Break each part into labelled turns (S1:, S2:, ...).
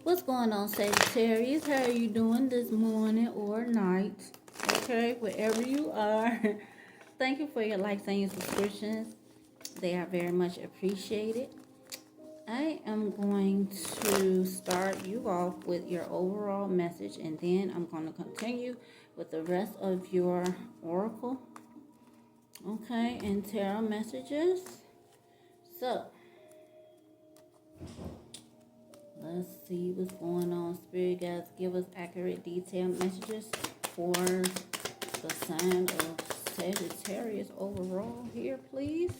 S1: What's going on, Sagittarius? How are you doing this morning or night? Okay, wherever you are. Thank you for your likes and your subscriptions. They are very much appreciated. I am going to start you off with your overall message, and then I'm going to continue with the rest of your oracle, okay, and tarot messages. So, let's see what's going on. Spirit guides, give us accurate, detailed messages for the sign of Sagittarius overall here, please.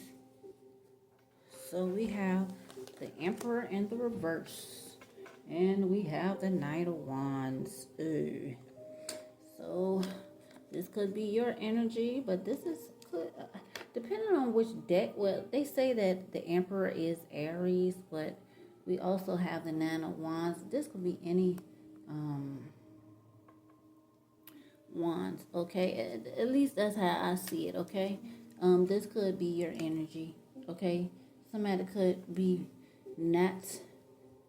S1: So we have the Emperor in the reverse, and we have the Knight of Wands. Ooh. So this could be your energy, but this is could depending on which deck. Well, they say that the Emperor is Aries, but we also have the Nine of Wands. This could be any wands, okay? At least that's how I see it, okay? This could be your energy, okay? Somebody could be not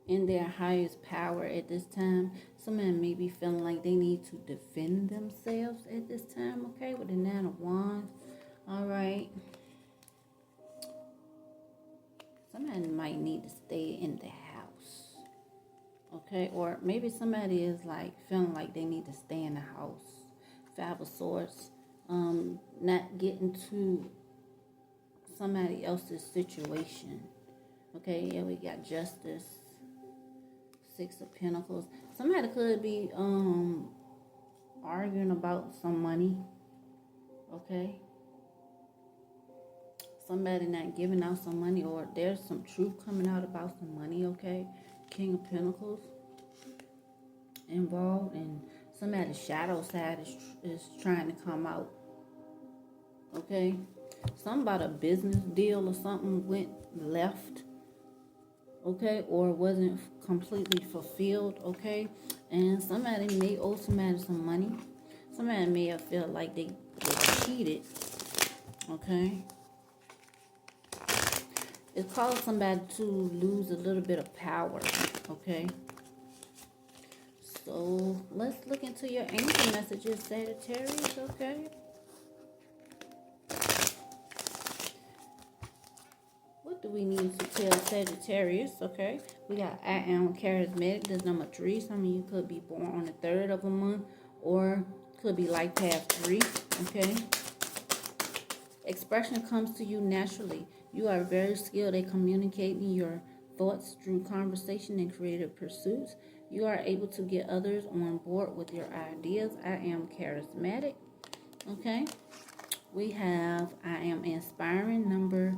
S1: in their highest power at this time. Somebody may be feeling like they need to defend themselves at this time, okay? With the Nine of Wands, all right? Somebody might need to stay in the house, okay? Or maybe somebody is like feeling like they need to stay in the house. Five of Swords, not get into somebody else's situation, okay? Yeah, we got Justice, Six of Pentacles. Somebody could be arguing about some money, okay? Somebody not giving out some money, or there's some truth coming out about some money, okay? King of Pentacles involved, and somebody's shadow side is trying to come out, okay? Something about a business deal or something went left, okay, or wasn't completely fulfilled, okay? And somebody may owe somebody some money. Somebody may have felt like they cheated, okay? It caused somebody to lose a little bit of power, okay? So let's look into your angel messages, Sagittarius, okay? What do we need to tell Sagittarius, okay? We got I am charismatic. That's number 3. Some of you could be born on the 3rd of a month, or could be life path 3, okay? Expression comes to you naturally. You are very skilled at communicating your thoughts through conversation and creative pursuits. You are able to get others on board with your ideas. I am charismatic, okay? We have I am inspiring, number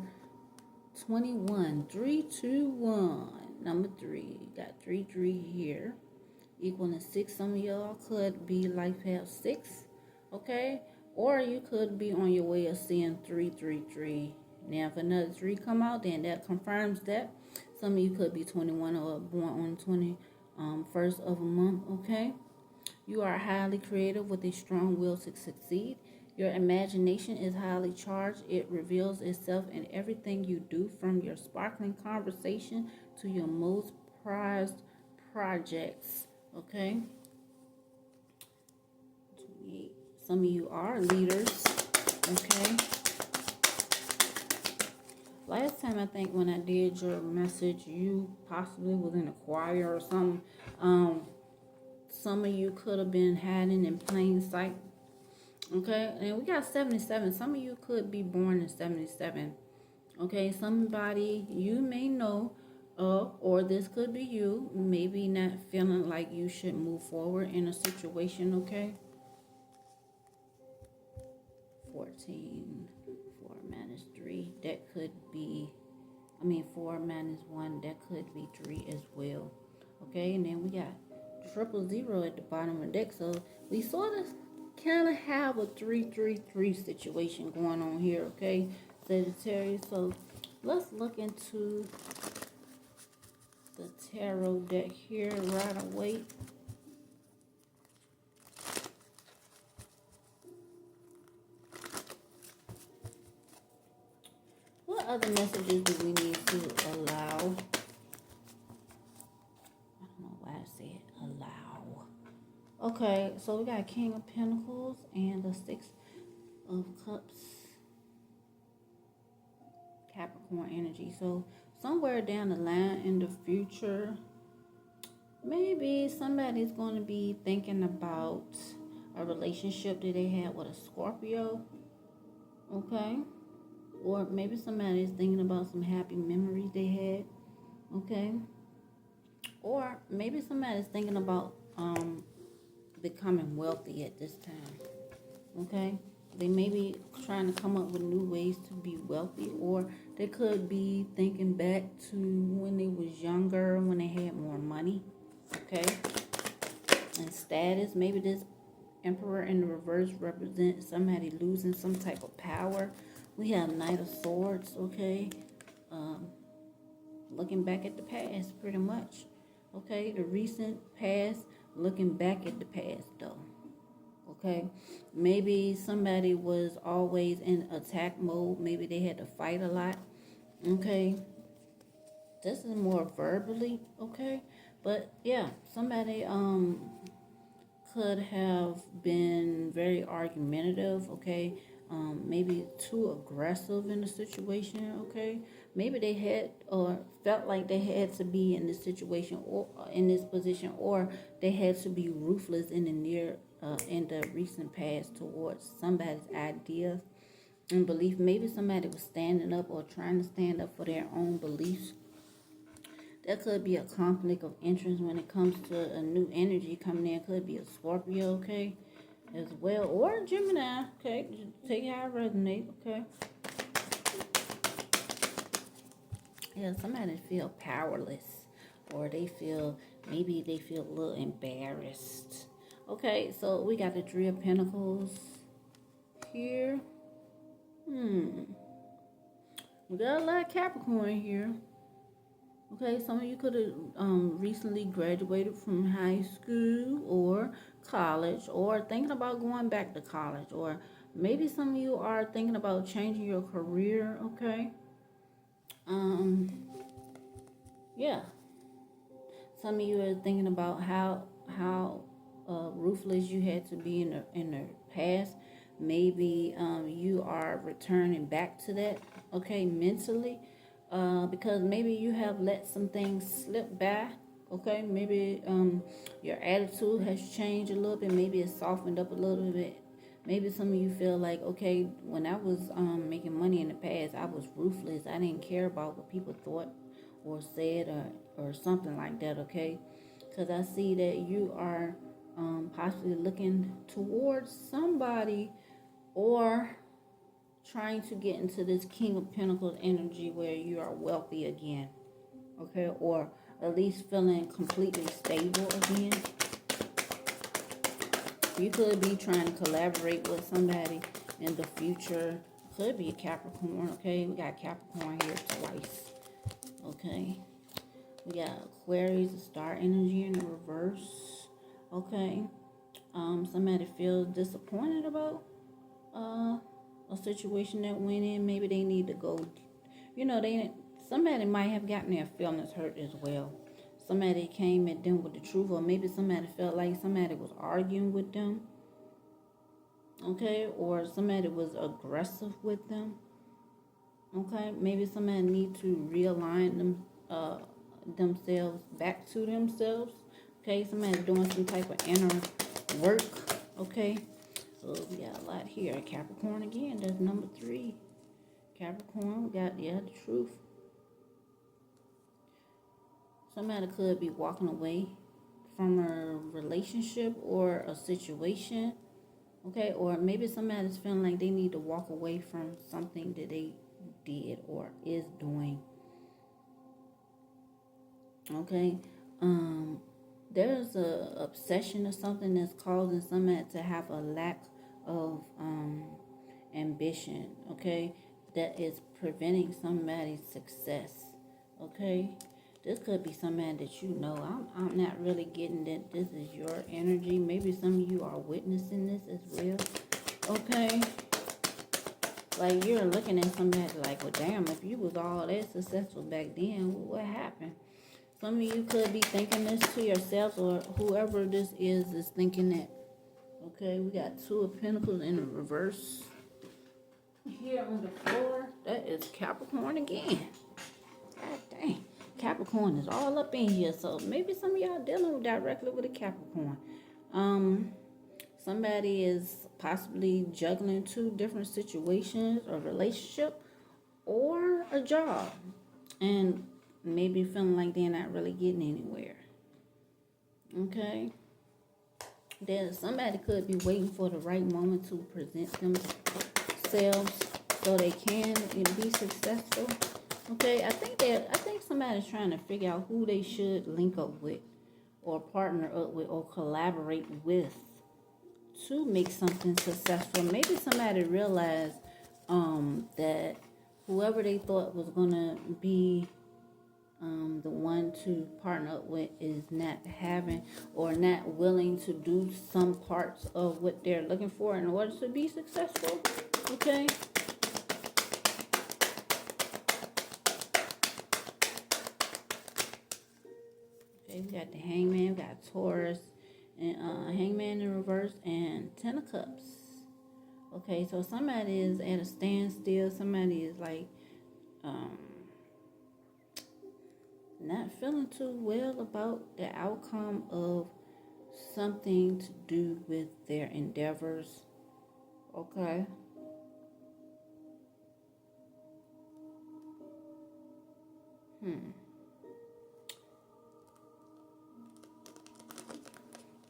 S1: 21. 3, 2, 1. Number 3. Got 3, 3 here. Equaling 6. Some of y'all could be life path 6, okay? Or you could be on your way of seeing 3, 3, 3. Now, if another 3 come out, then that confirms that. Some of you could be 21 or born on 21st of a month, okay? You are highly creative with a strong will to succeed. Your imagination is highly charged. It reveals itself in everything you do, from your sparkling conversation to your most prized projects, okay? Some of you are leaders, okay? Last time, I think when I did your message, you possibly was in a choir or something. Some of you could have been hiding in plain sight, okay? And we got 77. Some of you could be born in 77, okay? Somebody you may know of, or this could be you, maybe not feeling like you should move forward in a situation, okay? 14, 4 minus 3, that could be, 4 minus 1, that could be 3 as well, okay? And then we got 000 at the bottom of the deck, so we sort of kind of have a 3-3-3 situation going on here, okay, Sagittarius? So let's look into the tarot deck here right away. What other messages do we need to allow? I don't know why it's said allow. Okay, so we got King of Pentacles and the Six of Cups. Capricorn energy. So somewhere down the line in the future, maybe somebody's going to be thinking about a relationship that they had with a Scorpio. Okay. Or maybe somebody's thinking about some happy memories they had. Okay. Or maybe somebody's thinking about becoming wealthy at this time. Okay. They may be trying to come up with new ways to be wealthy, or they could be thinking back to when they was younger, when they had more money. Okay. And status. Maybe this Emperor in the reverse represents somebody losing some type of power. We have Knight of Swords, okay? Looking back at the past, pretty much. Okay, the recent past, looking back at the past, though. Okay, maybe somebody was always in attack mode. Maybe they had to fight a lot. Okay, this is more verbally, okay? But yeah, somebody could have been very argumentative, okay? Maybe too aggressive in the situation, okay? Maybe they had or felt like they had to be in this situation or in this position, or they had to be ruthless in the recent past towards somebody's ideas and belief. Maybe somebody was standing up or trying to stand up for their own beliefs. There could be a conflict of interest when it comes to a new energy coming in. Could be a Scorpio, okay, as well, or a Gemini, okay. Take how it resonates, okay. Yeah, somebody feel powerless, or maybe they feel a little embarrassed. Okay, so we got the Three of Pentacles here. We got a lot of Capricorn here. Okay, some of you could have recently graduated from high school or college, or thinking about going back to college, or maybe some of you are thinking about changing your career, okay? Yeah. Some of you are thinking about how ruthless you had to be in the past. Maybe you are returning back to that, okay, mentally. Because maybe you have let some things slip by, okay? Maybe your attitude has changed a little bit. Maybe it's softened up a little bit. Maybe some of you feel like, okay, when I was making money in the past, I was ruthless. I didn't care about what people thought or said or something like that, okay? Because I see that you are possibly looking towards somebody, or trying to get into this King of Pentacles energy where you are wealthy again, okay, or at least feeling completely stable again. You could be trying to collaborate with somebody in the future. Could be a Capricorn, okay? We got Capricorn here twice, okay? We got Aquarius, the star energy in the reverse, okay? Somebody feels disappointed about a situation that went in. Maybe they need to go, somebody might have gotten their feelings hurt as well. Somebody came at them with the truth, or maybe somebody felt like somebody was arguing with them, okay, or somebody was aggressive with them, okay. Maybe somebody need to realign themselves back to themselves, okay. Somebody doing some type of inner work, okay. So we got a lot here. Capricorn again, that's number 3. Capricorn, we got, the truth. Somebody could be walking away from a relationship or a situation, okay? Or maybe somebody's feeling like they need to walk away from something that they did or is doing, okay? There's a obsession or something that's causing somebody to have a lack of ambition, okay, that is preventing somebody's success, okay. This could be somebody that you know. I'm not really getting that this is your energy. Maybe some of you are witnessing this as well, okay. Like you're looking at somebody like, well, damn, if you was all that successful back then, what happened? Some of you could be thinking this to yourselves, or whoever this is thinking that. Okay, we got Two of Pentacles in the reverse. Here on the floor, that is Capricorn again. God dang. Capricorn is all up in here. So maybe some of y'all dealing directly with a Capricorn. Somebody is possibly juggling two different situations, a relationship or a job. And maybe feeling like they're not really getting anywhere. Okay? Somebody could be waiting for the right moment to present themselves so they can be successful. Okay, I think somebody's trying to figure out who they should link up with, or partner up with, or collaborate with to make something successful. Maybe somebody realized that whoever they thought was gonna be the one to partner up with is not having or not willing to do some parts of what they're looking for in order to be successful. Okay. Okay, we got the Hangman, we got Taurus, and Hangman in reverse, and Ten of Cups. Okay, so somebody is at a standstill. Somebody is like not feeling too well about the outcome of something to do with their endeavors. Okay.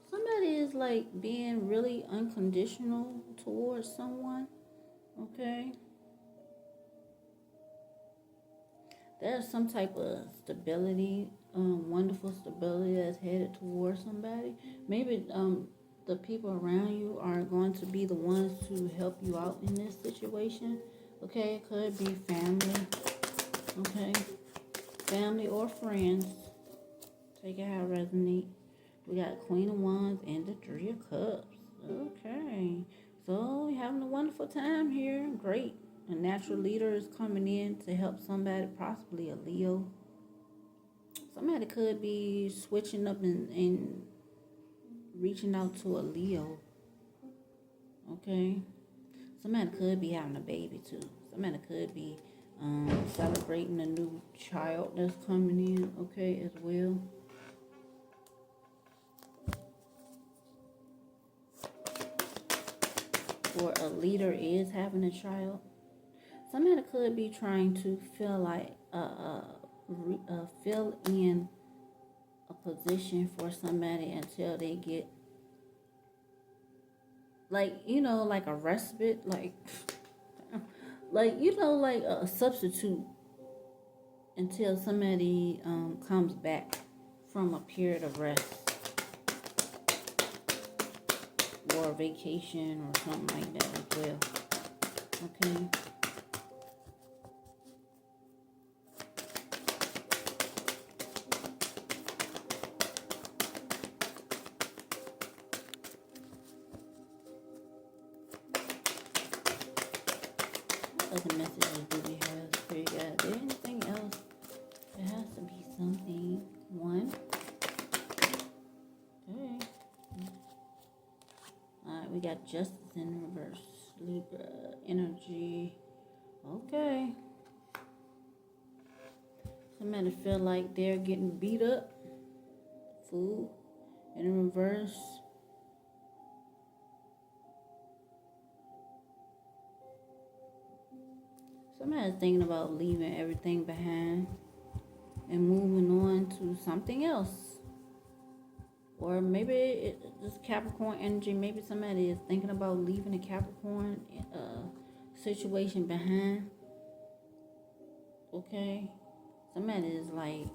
S1: Somebody is like being really unconditional towards someone. Okay. There's some type of stability, wonderful stability that's headed towards somebody. Maybe the people around you are going to be the ones to help you out in this situation. Okay, it could be family. Okay, family or friends. Take it how it resonates. We got Queen of Wands and the Three of Cups. Okay, so you're having a wonderful time here. Great. A natural leader is coming in to help somebody, possibly a Leo. Somebody could be switching up and reaching out to a Leo. Okay. Somebody could be having a baby too. Somebody could be celebrating a new child that's coming in, okay, as well. Or a leader is having a child. Somebody could be trying to feel like fill in a position for somebody until they get like a respite, like like a substitute until somebody comes back from a period of rest or a vacation or something like that as well. Okay. What other messages do we have for you guys? Is there anything else? There has to be something. One. Okay. Alright, we got Justice in reverse. Libra energy. Okay. Somebody feel like they're getting beat up. Food in reverse. Somebody's thinking about leaving everything behind and moving on to something else. Or maybe this Capricorn energy, maybe somebody is thinking about leaving a Capricorn situation behind. Okay? Somebody is like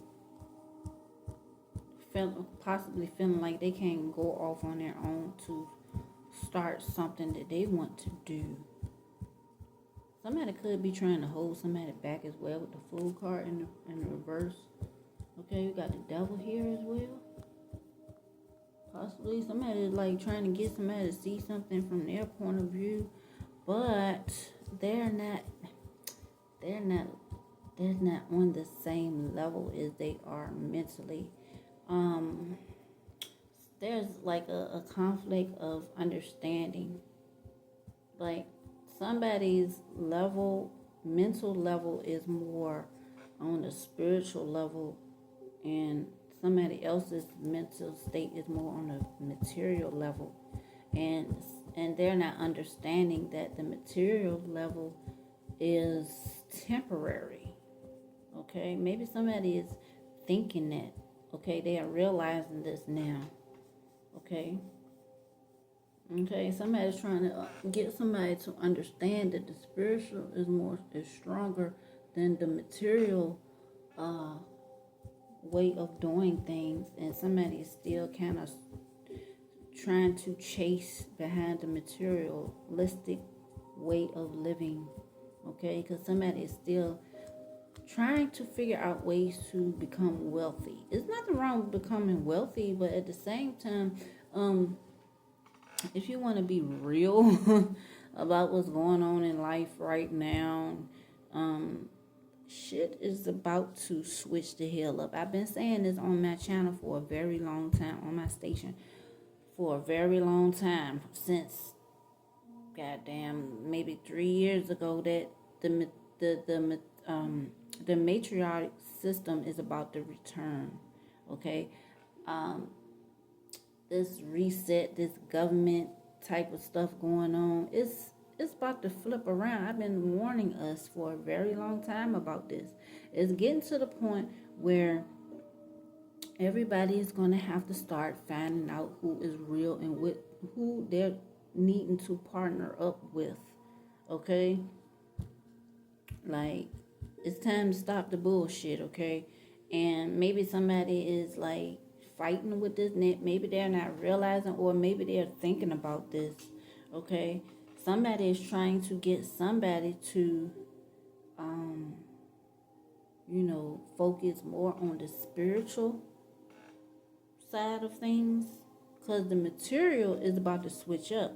S1: possibly feeling like they can't go off on their own to start something that they want to do. Somebody could be trying to hold somebody back as well with the Fool card in the reverse. Okay, you got the Devil here as well. Possibly somebody is like trying to get somebody to see something from their point of view, but they're not they're not on the same level as they are mentally. Um, there's like a conflict of understanding. Like somebody's level, mental level is more on the spiritual level, and somebody else's mental state is more on a material level, and they're not understanding that the material level is temporary. Okay, maybe somebody is thinking that. Okay, they are realizing this now. Okay. Okay, somebody's trying to get somebody to understand that the spiritual is stronger than the material uh, way of doing things, and somebody is still kind of trying to chase behind the materialistic way of living. Okay, because somebody is still trying to figure out ways to become wealthy. There's nothing wrong with becoming wealthy, but at the same time, if you want to be real about what's going on in life right now, shit is about to switch the hell up. I've been saying this on my channel for a very long time, on my station for a very long time, since goddamn maybe 3 years ago, that the matriarch system is about to return. Okay, this reset, this government type of stuff going on, it's about to flip around. I've been warning us for a very long time about this. It's getting to the point where everybody is going to have to start finding out who is real and who they're needing to partner up with. Okay? Like, it's time to stop the bullshit, okay? And maybe somebody is like fighting with this, maybe they're not realizing, or maybe they're thinking about this, okay? Somebody is trying to get somebody to focus more on the spiritual side of things, because the material is about to switch up.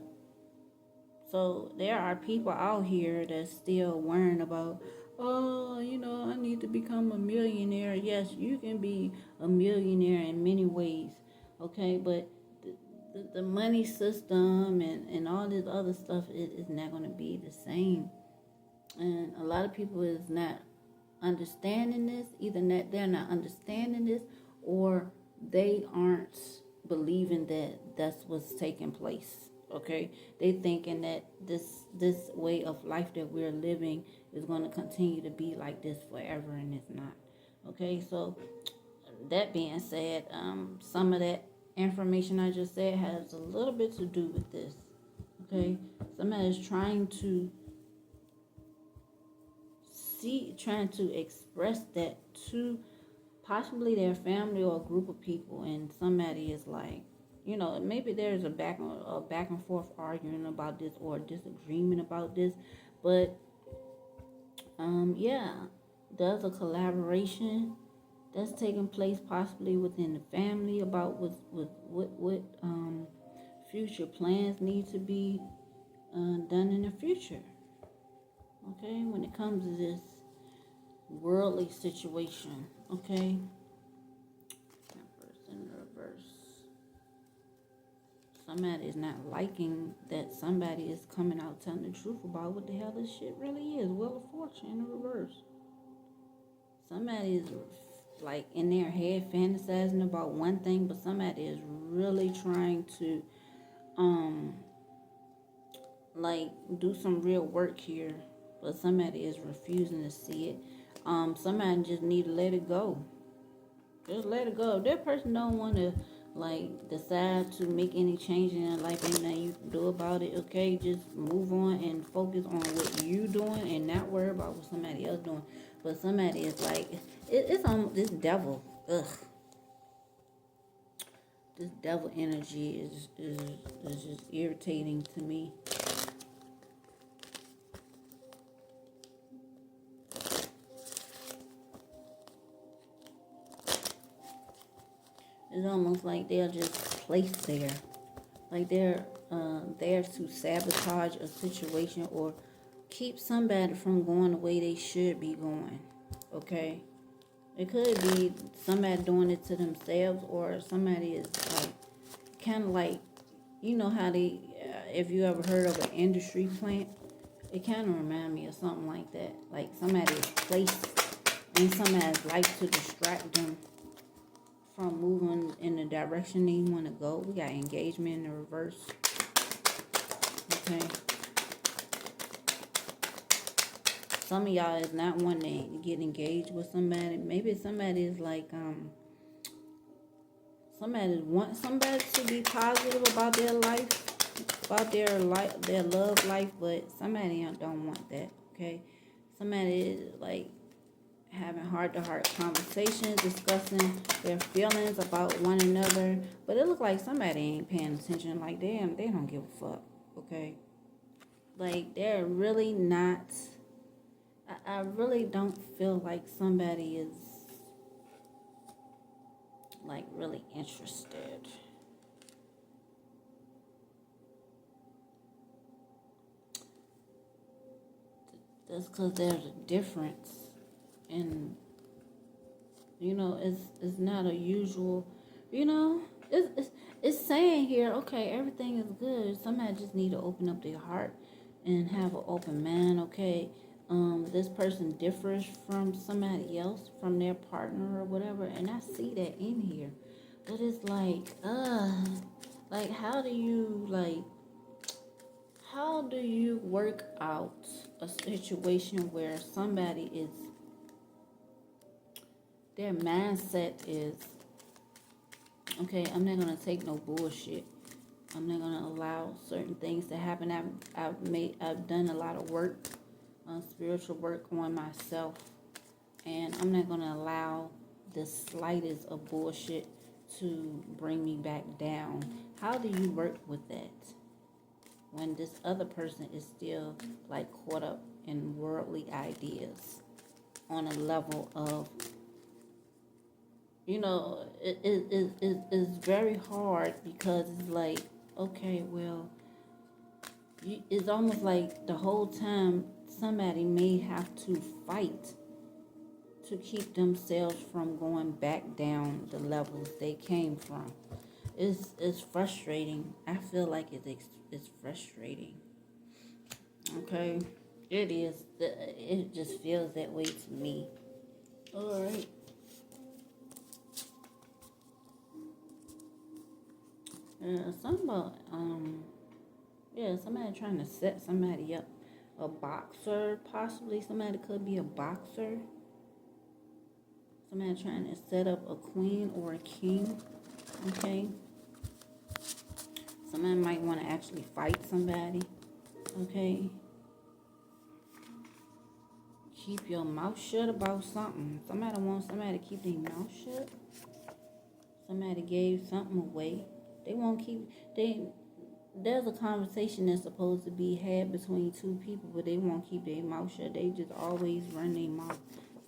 S1: So there are people out here that's still worrying about, I need to become a millionaire. Yes, you can be a millionaire in many ways, okay? But the money system and all this other stuff is not going to be the same. And a lot of people is not understanding this. Either that they're not understanding this, or they aren't believing that that's what's taking place. Okay, they thinking that this way of life that we're living is going to continue to be like this forever, and it's not. Okay, so that being said, some of that information I just said has a little bit to do with this. Okay, somebody is trying to express that to possibly their family or a group of people, and somebody is like, maybe there's a back and forth arguing about this, or a disagreement about this, but there's a collaboration that's taking place possibly within the family about what future plans need to be done in the future. Okay, when it comes to this worldly situation, okay. Reverse and reverse. Somebody is not liking that somebody is coming out telling the truth about what the hell this shit really is. Wheel of Fortune in reverse. Somebody is like in their head fantasizing about one thing, but somebody is really trying to do some real work here, but somebody is refusing to see it. Somebody just need to let it go. Just let it go. If that person don't want to decide to make any change in their life, ain't nothing you can do about it. Okay, just move on and focus on what you doing, and not worry about what somebody else doing. But somebody is like, it's on this devil. Ugh. This devil energy is just irritating to me. It's almost like they're just placed there. Like they're there to sabotage a situation or keep somebody from going the way they should be going. okay? It could be somebody doing it to themselves, or somebody is like, kind of like, you know how they, if you ever heard of an industry plant, it kind of remind me of something like that. Like somebody is placed in somebody's life to distract them from moving in the direction they want to go. We got engagement in the reverse. Okay. Some of y'all is not wanting to get engaged with somebody. Maybe somebody is like, somebody wants somebody to be positive about their life, about their love life, but somebody don't want that. Okay. Somebody is like having heart-to-heart conversations, discussing their feelings about one another. But it looks like somebody ain't paying attention. Like, they don't give a fuck, okay? Like, they're really not... I really don't feel like somebody is, like, really interested. That's because there's a difference. And, you know, it's not a usual, you know, it's saying here, okay, everything is good. Somebody just need to open up their heart and have an open mind, okay? This person differs from somebody else, from their partner or whatever, and I see that in here. But it's like, how do you work out a situation where somebody is, their mindset is, okay, I'm not going to take no bullshit. I'm not going to allow certain things to happen. I've done a lot of work, spiritual work on myself, and I'm not going to allow the slightest of bullshit to bring me back down. How do you work with that when this other person is still like caught up in worldly ideas on a level of, you know, it's very hard, because it's like, okay, well, it's almost like the whole time somebody may have to fight to keep themselves from going back down the levels they came from. It's frustrating. I feel like it's frustrating. Okay, it is. It just feels that way to me. All right. Something about, somebody trying to set somebody up. A boxer, possibly. Somebody could be a boxer. Somebody trying to set up a queen or a king. Okay. Somebody might want to actually fight somebody. Okay. Keep your mouth shut about something. Somebody wants somebody to keep their mouth shut. Somebody gave something away. They won't keep, there's a conversation that's supposed to be had between two people, but they won't keep their mouth shut. They just always run their mouth.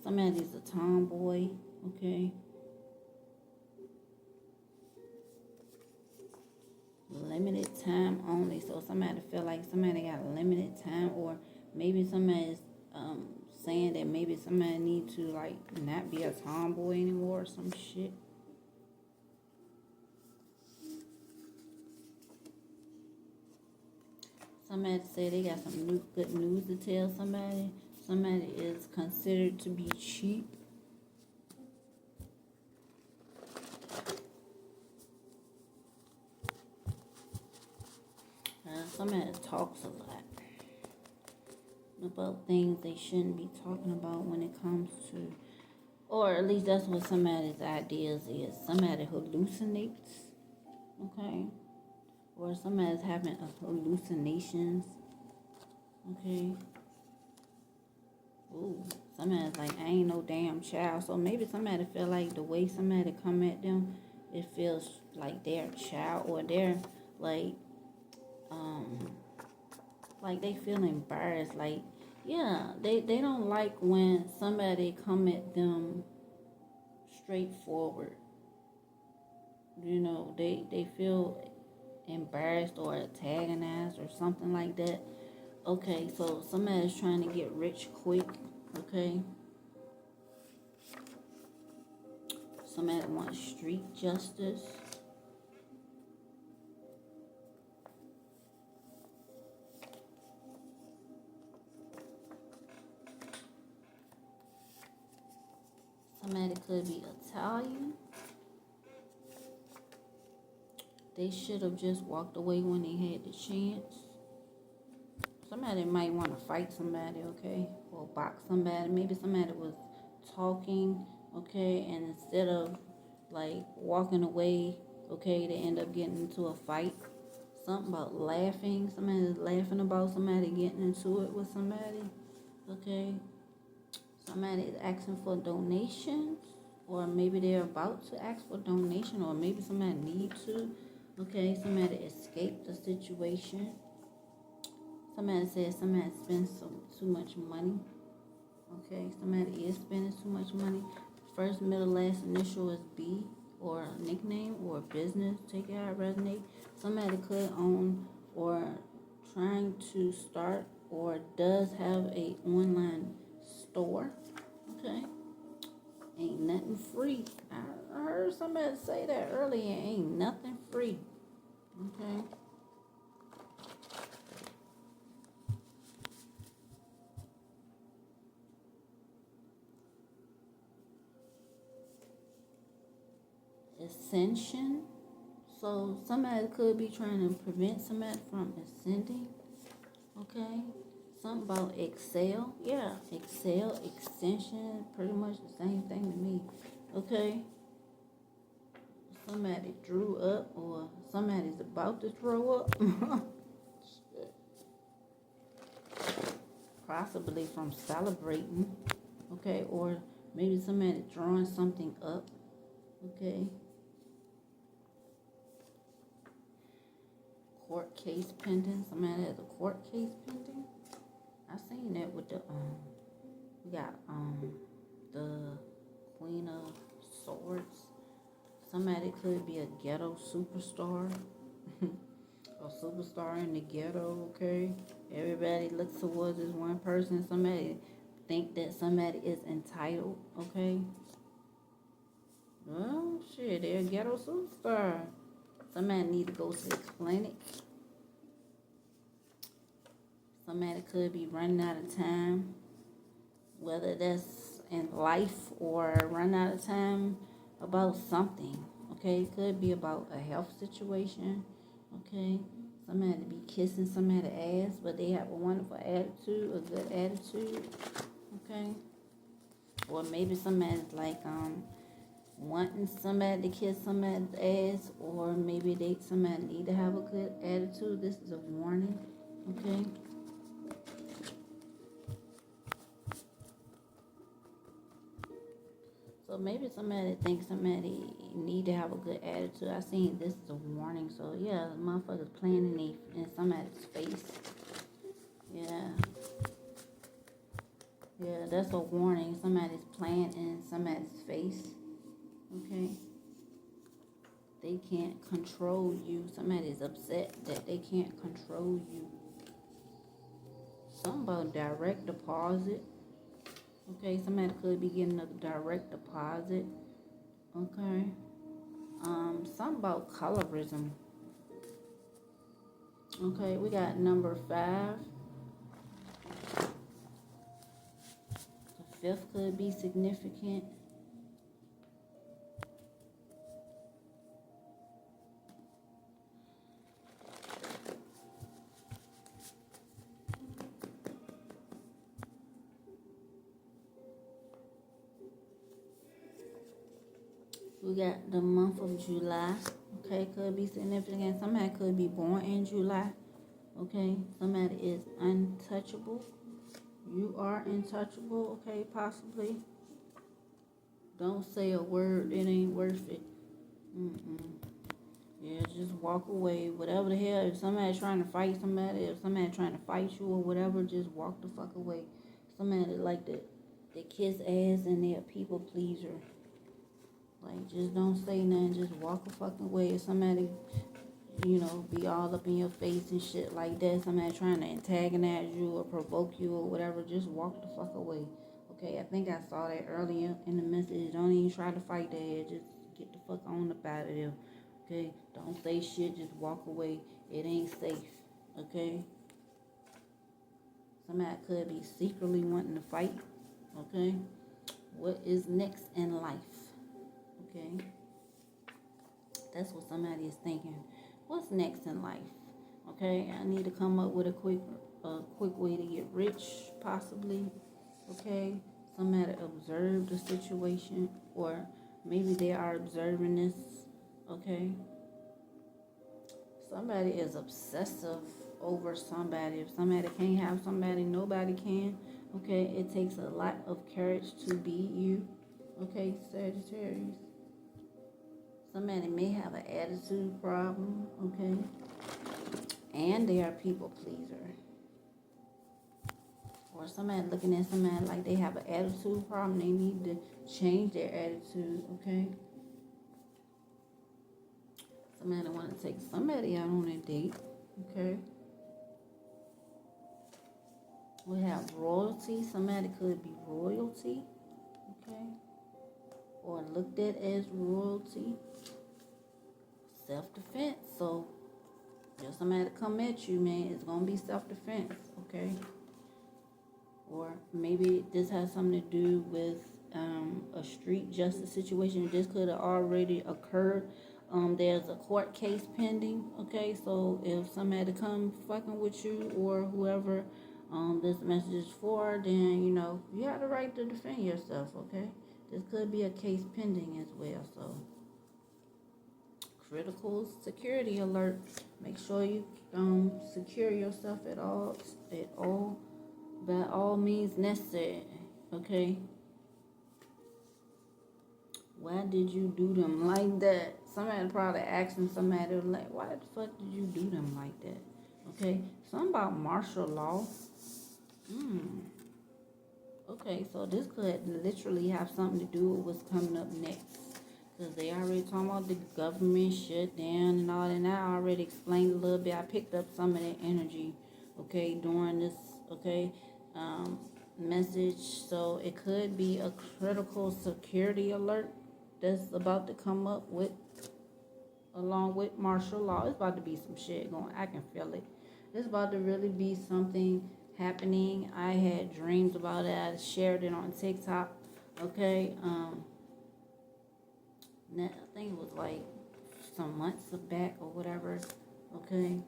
S1: Somebody's a tomboy, okay? Limited time only. So somebody feel like somebody got limited time, or maybe somebody's saying that maybe somebody need to like not be a tomboy anymore or some shit. Somebody say they got some good news to tell somebody. Somebody is considered to be cheap. Somebody talks a lot about things they shouldn't be talking about when it comes to, or at least that's what somebody's ideas is. Somebody hallucinates, okay? Or somebody's having hallucinations, okay? Ooh, somebody's like, I ain't no damn child. So maybe somebody feel like the way somebody come at them, it feels like they're a child, or they're like they feel embarrassed. Like, yeah, they don't like when somebody come at them straightforward. You know, they feel embarrassed or antagonized or something like that. Okay, so somebody's trying to get rich quick, okay? Somebody wants street justice. Somebody could be Italian. They should have just walked away when they had the chance. Somebody might want to fight somebody, okay? Or box somebody. Maybe somebody was talking, okay? And instead of like walking away, okay, they end up getting into a fight. Something about laughing. Somebody's laughing about somebody getting into it with somebody, okay? Somebody is asking for donations, or maybe they're about to ask for donation, or maybe somebody needs to. Okay, somebody escaped the situation. Somebody said somebody spends too much money. Okay, somebody is spending too much money. First, middle, last initial is B, or a nickname, or business. Take it how it resonates. Somebody could own, or trying to start, or does have a online store. Okay, ain't nothing free. I heard somebody say that earlier. Ain't nothing free. Okay. Ascension. So somebody could be trying to prevent somebody from ascending. Okay. Something about excel. Yeah, excel, extension, pretty much the same thing to me. Okay. Somebody drew up, or somebody's about to throw up. Possibly from celebrating. Okay, or maybe somebody drawing something up. Okay. Court case pending. Somebody has a court case pending. I seen that with the we got the Queen of Swords. Somebody could be a ghetto superstar. A superstar in the ghetto, okay? Everybody looks towards this one person. Somebody think that somebody is entitled, okay? Well, shit, they're a ghetto superstar. Somebody need to go to the clinic. Somebody could be running out of time, whether that's in life or run out of time about something, okay? It could be about a health situation, okay? Somebody be kissing somebody's ass, but they have a wonderful attitude, a good attitude, okay? Or maybe somebody's like wanting somebody to kiss somebody's ass, or maybe somebody need to have a good attitude. This is a warning, okay? So maybe somebody thinks somebody need to have a good attitude. I seen this is a warning. So yeah, the motherfuckers playing in somebody's face. Yeah. Yeah, that's a warning. Somebody's playing in somebody's face. Okay. They can't control you. Somebody's upset that they can't control you. Something about direct deposit. Okay, somebody could be getting a direct deposit. Okay. Something about colorism. Okay, we got number 5. The 5th could be significant. We got the month of July. Okay, could be significant. Somebody could be born in July. Okay, somebody is untouchable. You are untouchable. Okay, possibly. Don't say a word. It ain't worth it. Yeah, just walk away. Whatever the hell. If somebody's trying to fight somebody, if somebody's trying to fight you or whatever, just walk the fuck away. Somebody like that, they kiss ass and they're a people pleaser. Like, just don't say nothing. Just walk the fucking away. If somebody, be all up in your face and shit like that, somebody trying to antagonize you or provoke you or whatever, just walk the fuck away. Okay, I think I saw that earlier in the message. Don't even try to fight that. Just get the fuck on up out of there. Okay, don't say shit. Just walk away. It ain't safe. Okay. Somebody could be secretly wanting to fight. Okay. What is next in life? Okay. That's what somebody is thinking. What's next in life? Okay. I need to come up with a quick way to get rich, possibly. Okay. Somebody observed the situation, or maybe they are observing this. Okay. Somebody is obsessive over somebody. If somebody can't have somebody, nobody can. Okay, it takes a lot of courage to be you. Okay, Sagittarius. Somebody may have an attitude problem. Okay, and they are people pleaser. Or somebody looking at somebody like they have an attitude problem. They need to change their attitude. Okay. Somebody want to take somebody out on a date. Okay. We have royalty. Somebody could be royalty. Okay. Or looked at as royalty. Self-defense. So, if somebody come at you, man, it's going to be self-defense. Okay. Or maybe this has something to do with a street justice situation. This could have already occurred. There's a court case pending. Okay, so if somebody come fucking with you or whoever this message is for, then you know you have the right to defend yourself. Okay, this could be a case pending as well. So critical security alert. Make sure you secure yourself by all means necessary. Okay. Why did you do them like that? Somebody probably asking somebody like, why the fuck did you do them like that? Okay. Something about martial law. Okay, so this could literally have something to do with what's coming up next. Because they already talking about the government shut down and all that. And I already explained a little bit. I picked up some of that energy, okay, during this, okay, message. So it could be a critical security alert that's about to come up with, along with martial law. It's about to be some shit going. I can feel it. It's about to really be something happening. I had dreams about it. I shared it on TikTok. Okay. I think it was like some months back or whatever. Okay.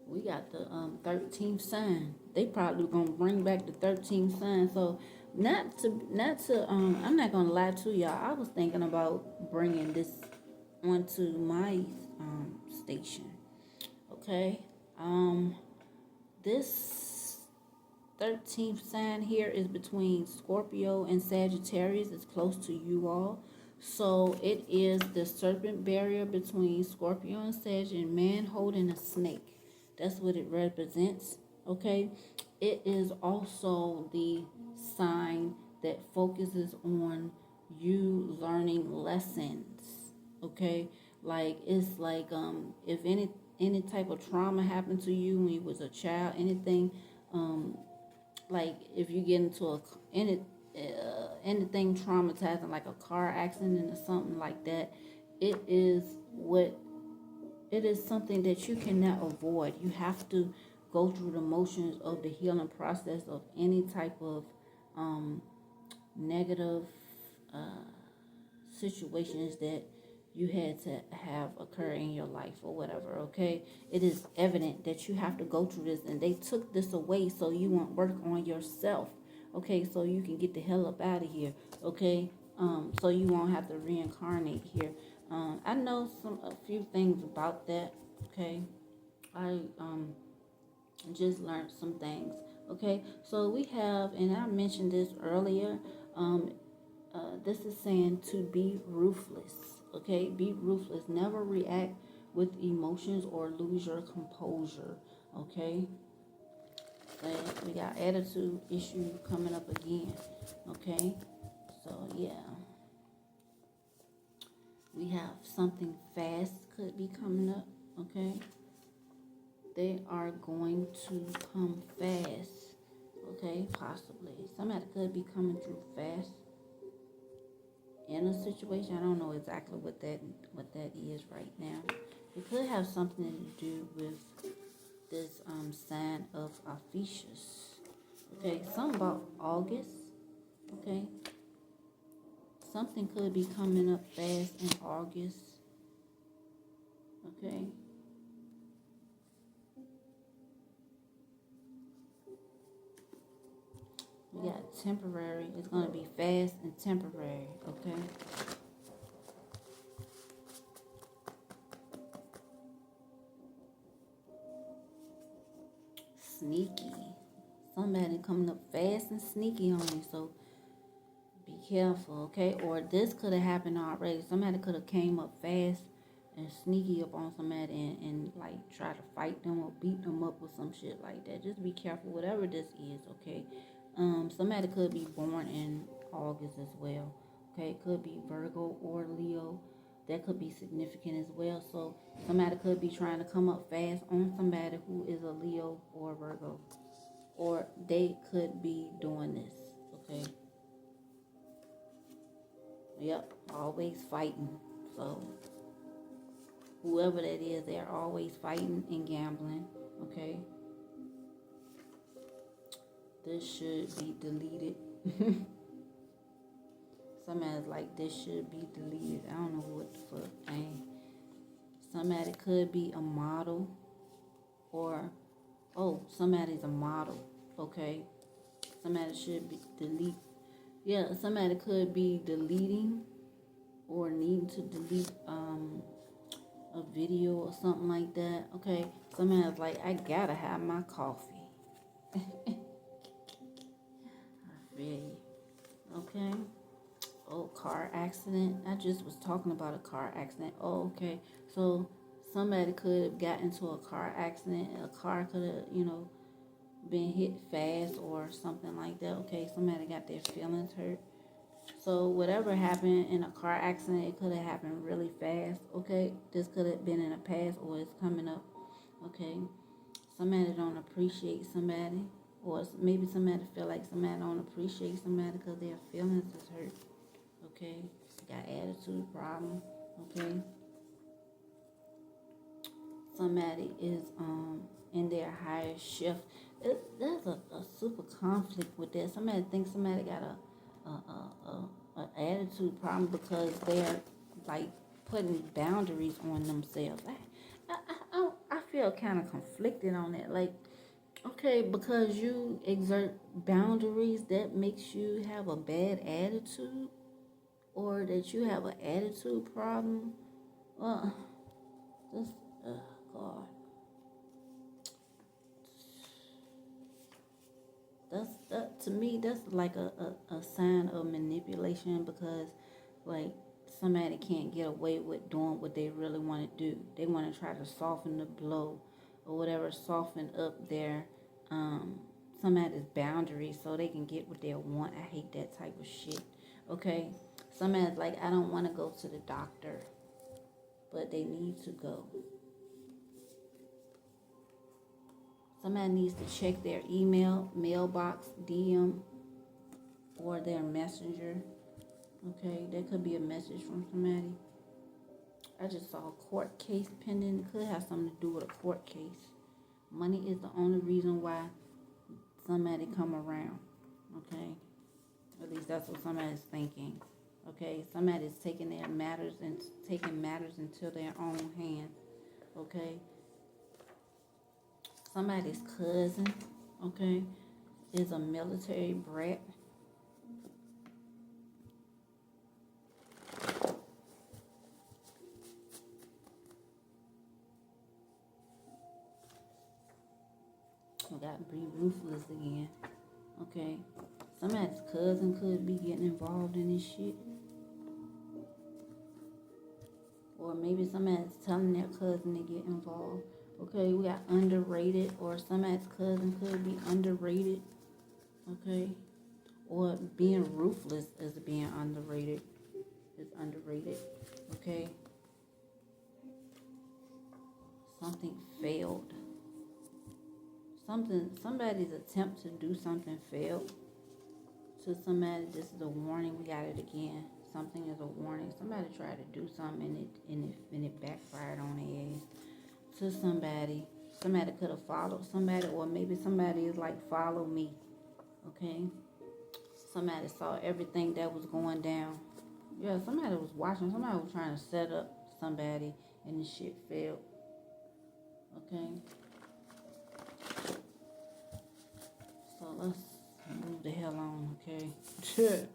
S1: We got the 13th sign. They probably gonna bring back the 13th sign. So not to I'm not gonna lie to y'all. I was thinking about bringing this onto my station. Okay. This 13th sign here is between Scorpio and Sagittarius. It's close to you all. So it is the serpent barrier between Scorpio and Sag, and man holding a snake. That's what it represents. Okay. It is also the sign that focuses on you learning lessons. Okay. Like it's like if any type of trauma happened to you when you was a child, anything like if you get into anything traumatizing like a car accident or something like that, it is something that you cannot avoid. You have to go through the motions of the healing process of any type of negative situations that you had to have occur in your life or whatever. Okay, it is evident that you have to go through this, and they took this away so you won't work on yourself. Okay, so you can get the hell up out of here. Okay, so you won't have to reincarnate here. I know a few things about that. Okay, I just learned some things. Okay, so we have, and I mentioned this earlier. This is saying to be ruthless. Okay, be ruthless. Never react with emotions or lose your composure. Okay. So we got attitude issue coming up again. Okay. So yeah. We have something fast could be coming up. Okay. They are going to come fast. Okay, possibly. Somebody could be coming through fast in a situation. I don't know exactly what that is right now. It could have something to do with this sign of Ophiuchus. Okay, something about August. Okay, something could be coming up fast in August. Okay. We got temporary. It's going to be fast and temporary. Okay. Sneaky. Somebody coming up fast and sneaky on you. So be careful. Okay. Or this could have happened already. Somebody could have came up fast and sneaky up on somebody and like try to fight them or beat them up or some shit like that. Just be careful. Whatever this is. Okay. Somebody could be born in August as well. Okay, it could be Virgo or Leo. That could be significant as well. So somebody could be trying to come up fast on somebody who is a Leo or Virgo. Or they could be doing this. Okay. Yep, always fighting. So whoever that is, they're always fighting and gambling. Okay. This should be deleted. Somebody's like, this should be deleted. I don't know what the fuck, man. Somebody could be a model. Or, somebody's a model. Okay. Somebody should be delete. Yeah, somebody could be deleting or needing to delete a video or something like that. Okay. Somebody's like, I gotta have my coffee. Really? Okay. Oh, car accident. I just was talking about a car accident. Oh, okay. So somebody could have got into a car accident. A car could have, been hit fast or something like that. Okay, somebody got their feelings hurt. So whatever happened in a car accident, it could have happened really fast. Okay, this could have been in the past or it's coming up. Okay, somebody don't appreciate somebody. Or maybe somebody feel like somebody don't appreciate somebody because their feelings is hurt. Okay. Got attitude problem. Okay. Somebody is in their higher shift. There's a super conflict with that. Somebody thinks somebody got a attitude problem because they're like putting boundaries on themselves. I feel kind of conflicted on that. Like, okay, because you exert boundaries, that makes you have a bad attitude, or that you have an attitude problem. Well, this, God, that to me, that's like a sign of manipulation because, like, somebody can't get away with doing what they really want to do. They want to try to soften the blow or whatever, soften up their somebody's boundaries so they can get what they want. I hate that type of shit. Okay, somebody's like, I don't want to go to the doctor, but they need to go. Somebody needs to check their email, mailbox, DM, or their messenger. Okay, that could be a message from somebody. I just saw a court case pending. It could have something to do with a court case. Money is the only reason why somebody come around. Okay, at least that's what somebody's thinking. Okay, somebody's taking matters into their own hands. Okay, somebody's cousin. Okay, is a military brat. We got to be ruthless again. Okay. Somebody's cousin could be getting involved in this shit. Or maybe somebody's telling their cousin to get involved. Okay, we got underrated, or somebody's cousin could be underrated. Okay. Or being ruthless is being underrated. It's underrated. Okay. Something failed. somebody's attempt to do something failed. To somebody, this is a warning. We got it again. Something is a warning. Somebody tried to do something and it backfired on their ass. To somebody could have followed somebody, or maybe somebody is like, follow me. Okay? Somebody saw everything that was going down. Yeah, somebody was watching. Somebody was trying to set up somebody, and the shit failed. Okay? So let's move the hell on, okay? Said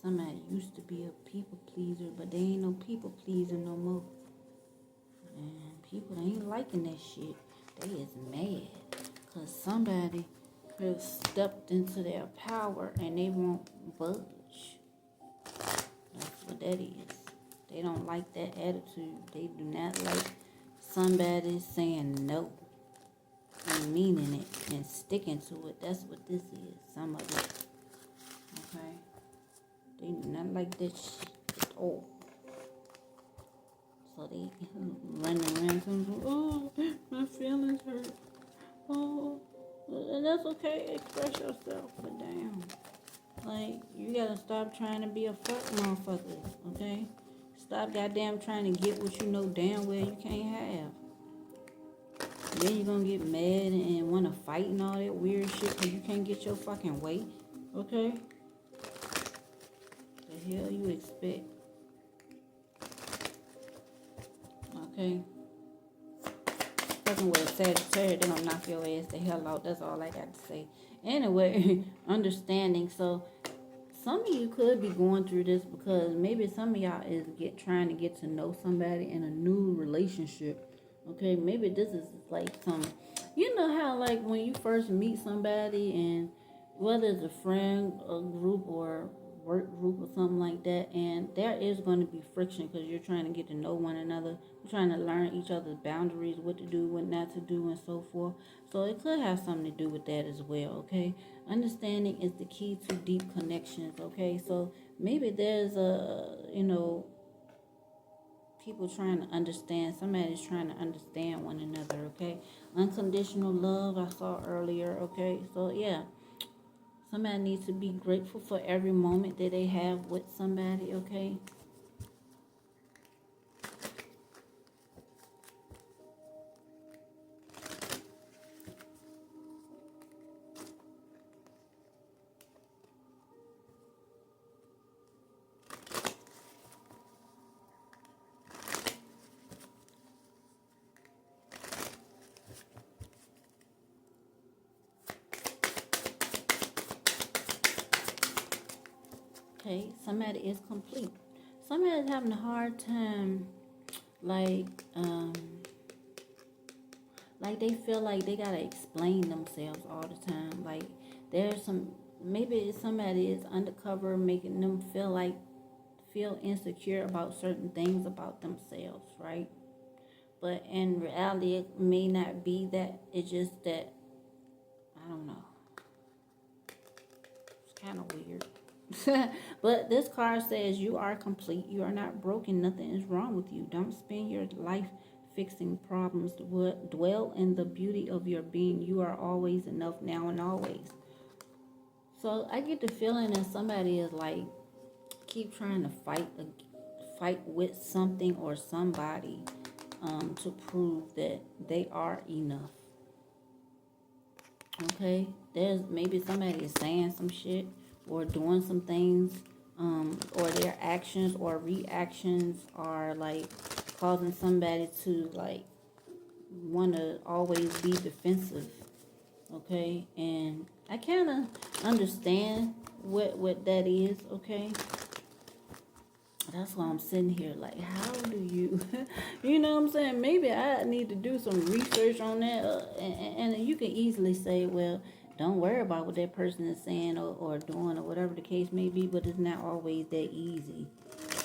S1: somebody used to be a people pleaser, but they ain't no people pleaser no more. And people ain't liking that shit. They is mad. Because somebody has stepped into their power and they won't budge. That's what that is. They don't like that attitude. They do not like somebody saying no and meaning it and sticking to it. That's what this is. Some of it. Okay? They do not like that shit at all. So they running around saying, oh, my feelings hurt. Oh, and that's okay. Express yourself, but damn. Like, you gotta stop trying to be a fuck motherfucker, okay? Stop goddamn trying to get what you know damn well you can't have. Then you're gonna get mad and wanna fight and all that weird shit because you can't get your fucking way, okay? The hell you expect? Okay? Fucking with a Sagittarius, they gonna knock your ass the hell out. That's all I got to say. Anyway, understanding. So, some of you could be going through this because maybe some of y'all is trying to get to know somebody in a new relationship. Okay, maybe this is like some, you know how like when you first meet somebody and whether it's a friend, a group, or work group or something like that, and there is going to be friction because you're trying to get to know one another. You're trying to learn each other's boundaries, what to do, what not to do, and so forth. So it could have something to do with that as well, okay? Understanding is the key to deep connections, okay? So maybe there's people trying to understand. Somebody's trying to understand one another, okay? Unconditional love, I saw earlier, okay? So, yeah. Somebody needs to be grateful for every moment that they have with somebody, okay? Okay, somebody is complete. Somebody is having a hard time, like they feel like they gotta explain themselves all the time. Like there's maybe somebody is undercover making them feel insecure about certain things about themselves, right? But in reality, it may not be that. It's just that, I don't know. It's kind of weird. But this card says you are complete. You are not broken. Nothing is wrong with you. Don't spend your life fixing problems. Dwell in the beauty of your being. You are always enough, now and always. So I get the feeling that somebody is like keep trying to fight with something or somebody to prove that they are enough. Okay, there's maybe somebody is saying some shit or doing some things, or their actions or reactions are like causing somebody to like want to always be defensive. Okay, and I kind of understand what that is. Okay, That's why I'm sitting here like, how do you, you know what I'm saying? Maybe I need to do some research on that. And you can easily say, well, don't worry about what that person is saying or doing or whatever the case may be, but it's not always that easy.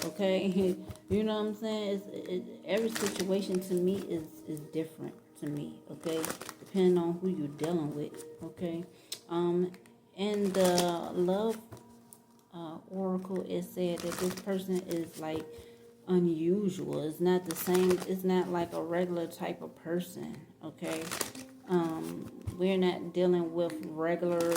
S1: Okay? You know what I'm saying? Every situation to me is different to me. Okay? Depending on who you're dealing with. Okay? And the love oracle, it said that this person is like unusual. It's not the same. It's not like a regular type of person. Okay, we're not dealing with regular,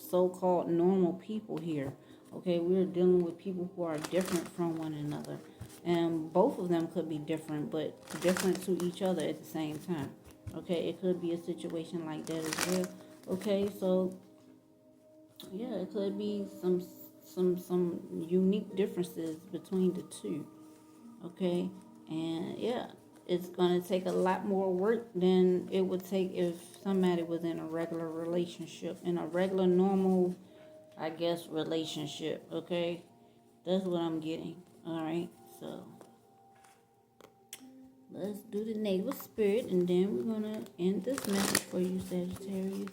S1: so-called normal people here. Okay, we're dealing with people who are different from one another, and both of them could be different, but different to each other at the same time. Okay, it could be a situation like that as well. Okay, so yeah, it could be some unique differences between the two. Okay, and yeah, it's gonna take a lot more work than it would take if somebody was in a regular relationship, in a regular normal, I guess, relationship. Okay, that's what I'm getting. All right, so let's do the navel spirit, and then we're gonna end this message for you, Sagittarius.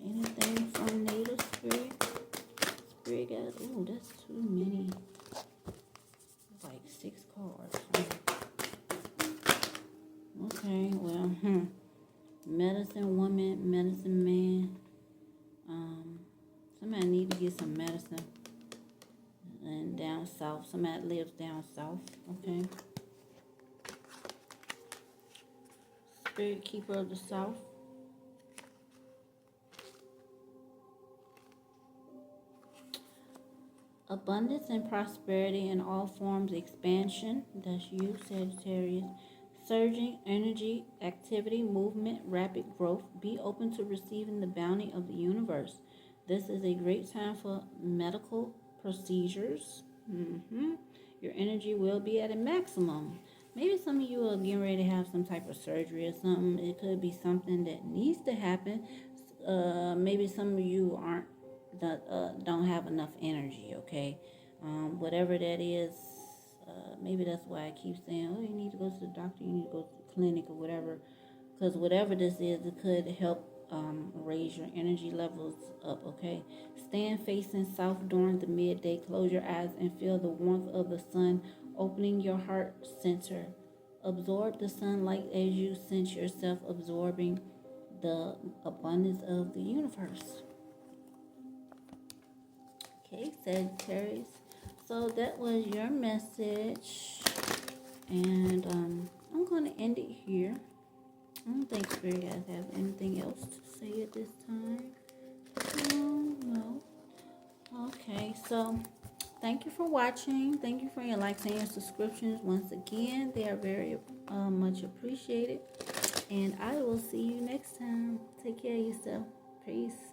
S1: Anything from natal spirit? Spirit guys. Oh, that's too many. Like 6 cards. Okay, well, medicine woman, medicine man. Somebody need to get some medicine. And down south. Somebody lives down south. Okay. Spirit keeper of the south. Abundance and prosperity in all forms, expansion. That's you, Sagittarius. Surging energy, activity, movement, rapid growth. Be open to receiving the bounty of the universe. This is a great time for medical procedures. Your energy will be at a maximum. Maybe some of you are getting ready to have some type of surgery or something. It could be something that needs to happen. Maybe some of you don't have enough energy. Okay, whatever that is. Maybe that's why I keep saying, oh, you need to go to the doctor, you need to go to the clinic or whatever. Because whatever this is, it could help raise your energy levels up, okay? Stand facing south during the midday. Close your eyes and feel the warmth of the sun opening your heart center. Absorb the sunlight as you sense yourself absorbing the abundance of the universe. Okay, Sagittarius. So that was your message. And I'm going to end it here. I don't think Spirit guys have anything else to say at this time. No. Okay, so thank you for watching. Thank you for your likes and your subscriptions. Once again, they are very much appreciated. And I will see you next time. Take care of yourself. Peace.